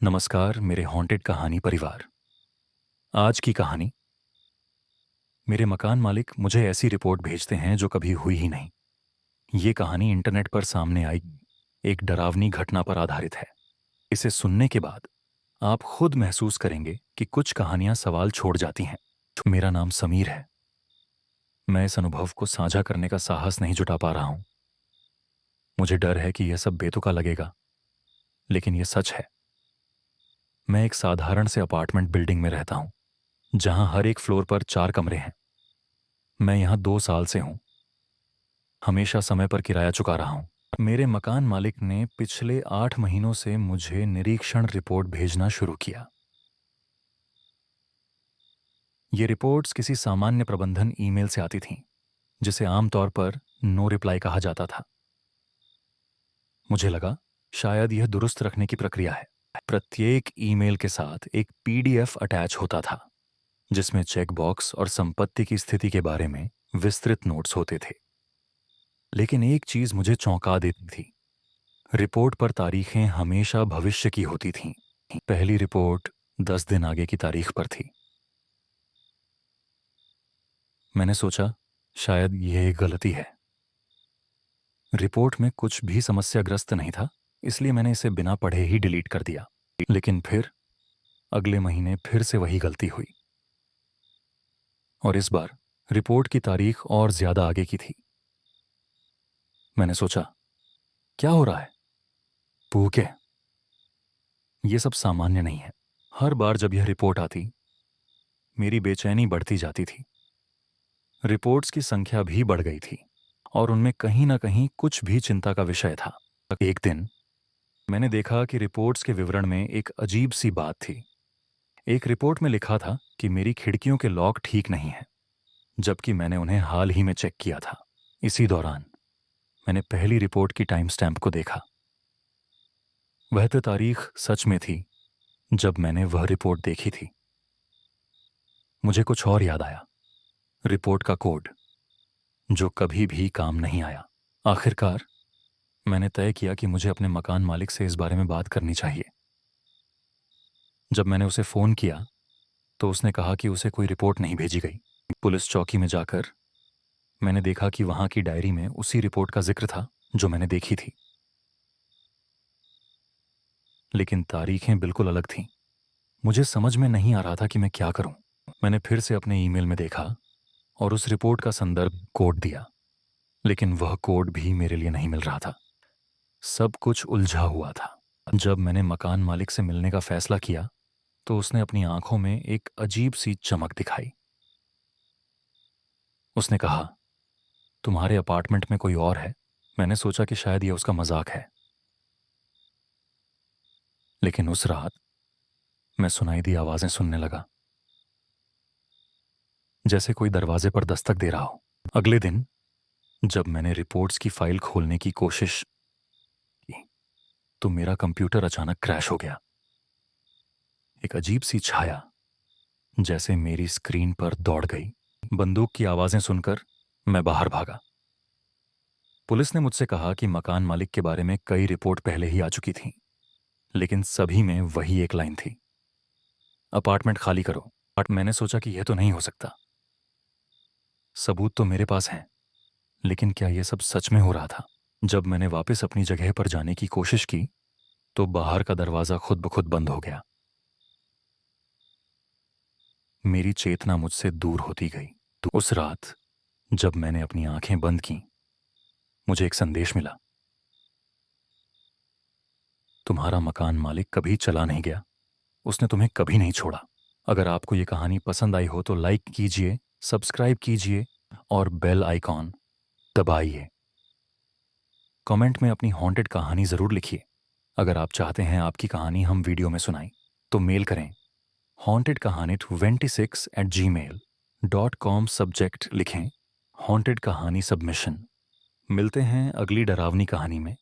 नमस्कार मेरे हॉन्टेड कहानी परिवार। आज की कहानी। मेरे मकान मालिक मुझे ऐसी रिपोर्ट भेजते हैं जो कभी हुई ही नहीं। ये कहानी इंटरनेट पर सामने आई एक डरावनी घटना पर आधारित है। इसे सुनने के बाद आप खुद महसूस करेंगे कि कुछ कहानियां सवाल छोड़ जाती हैं। मेरा नाम समीर है। मैं इस अनुभव को साझा करने का साहस नहीं जुटा पा रहा हूं। मुझे डर है कि यह सब बेतुका लगेगा, लेकिन यह सच है। मैं एक साधारण से अपार्टमेंट बिल्डिंग में रहता हूं, जहां हर एक फ्लोर पर 4 कमरे हैं। मैं यहाँ 2 साल से हूँ। हमेशा समय पर किराया चुका रहा हूँ। मेरे मकान मालिक ने पिछले 8 महीनों से मुझे निरीक्षण रिपोर्ट भेजना शुरू किया। ये रिपोर्ट्स किसी सामान्य प्रबंधन ईमेल से आती थीं, जिसे आमतौर पर नो रिप्लाई कहा जाता था। मुझे लगा शायद यह दुरुस्त रखने की प्रक्रिया है। प्रत्येक ईमेल के साथ एक पीडीएफ अटैच होता था, जिसमें चेक बॉक्स और संपत्ति की स्थिति के बारे में विस्तृत नोट्स होते थे। लेकिन एक चीज मुझे चौंका देती थी। रिपोर्ट पर तारीखें हमेशा भविष्य की होती थीं। पहली रिपोर्ट 10 दिन आगे की तारीख पर थी। मैंने सोचा शायद यह एक गलती है। रिपोर्ट में कुछ भी समस्याग्रस्त नहीं था, इसलिए मैंने इसे बिना पढ़े ही डिलीट कर दिया। लेकिन फिर अगले महीने फिर से वही गलती हुई, और इस बार रिपोर्ट की तारीख और ज्यादा आगे की थी। मैंने सोचा क्या हो रहा है? भूखे। ये सब सामान्य नहीं है। हर बार जब यह रिपोर्ट आती, मेरी बेचैनी बढ़ती जाती थी। रिपोर्ट्स की संख्या भी बढ़ गई थी, और उनमें कहीं ना कहीं कुछ भी चिंता का विषय था। एक दिन मैंने देखा कि रिपोर्ट्स के विवरण में एक अजीब सी बात थी। एक रिपोर्ट में लिखा था कि मेरी खिड़कियों के लॉक ठीक नहीं हैं, जबकि मैंने उन्हें हाल ही में चेक किया था। इसी दौरान मैंने पहली रिपोर्ट की टाइम स्टैम्प को देखा। वह तो तारीख सच में थी जब मैंने वह रिपोर्ट देखी थी। मुझे कुछ और याद आया। रिपोर्ट का कोड, जो कभी भी काम नहीं आया। आखिरकार मैंने तय किया कि मुझे अपने मकान मालिक से इस बारे में बात करनी चाहिए। जब मैंने उसे फ़ोन किया तो उसने कहा कि उसे कोई रिपोर्ट नहीं भेजी गई। पुलिस चौकी में जाकर मैंने देखा कि वहां की डायरी में उसी रिपोर्ट का जिक्र था जो मैंने देखी थी, लेकिन तारीखें बिल्कुल अलग थीं। मुझे समझ में नहीं आ रहा था कि मैं क्या करूं। मैंने फिर से अपने ईमेल में देखा और उस रिपोर्ट का संदर्भ कोड दिया, लेकिन वह कोड भी मेरे लिए नहीं मिल रहा था। सब कुछ उलझा हुआ था। जब मैंने मकान मालिक से मिलने का फैसला किया तो उसने अपनी आंखों में एक अजीब सी चमक दिखाई। उसने कहा, तुम्हारे अपार्टमेंट में कोई और है? मैंने सोचा कि शायद यह उसका मजाक है, लेकिन उस रात मैं सुनाई दी आवाजें सुनने लगा, जैसे कोई दरवाजे पर दस्तक दे रहा हो। अगले दिन जब मैंने रिपोर्ट्स की फाइल खोलने की कोशिश की तो मेरा कंप्यूटर अचानक क्रैश हो गया। एक अजीब सी छाया जैसे मेरी स्क्रीन पर दौड़ गई। बंदूक की आवाजें सुनकर मैं बाहर भागा। पुलिस ने मुझसे कहा कि मकान मालिक के बारे में कई रिपोर्ट पहले ही आ चुकी थीं, लेकिन सभी में वही एक लाइन थी, अपार्टमेंट खाली करो। बट मैंने सोचा कि यह तो नहीं हो सकता। सबूत तो मेरे पास हैं, लेकिन क्या यह सब सच में हो रहा था? जब मैंने वापस अपनी जगह पर जाने की कोशिश की तो बाहर का दरवाजा खुद ब खुद बंद हो गया। मेरी चेतना मुझसे दूर होती गई। तो उस रात जब मैंने अपनी आंखें बंद की, मुझे एक संदेश मिला, तुम्हारा मकान मालिक कभी चला नहीं गया, उसने तुम्हें कभी नहीं छोड़ा। अगर आपको ये कहानी पसंद आई हो तो लाइक कीजिए, सब्सक्राइब कीजिए और बेल आइकॉन दबाइए। कमेंट में अपनी हॉन्टेड कहानी जरूर लिखिए। अगर आप चाहते हैं आपकी कहानी हम वीडियो में सुनाएं तो मेल करें hauntedkahanit26@gmail.com। सब्जेक्ट लिखें हॉन्टेड कहानी सबमिशन। मिलते हैं अगली डरावनी कहानी में।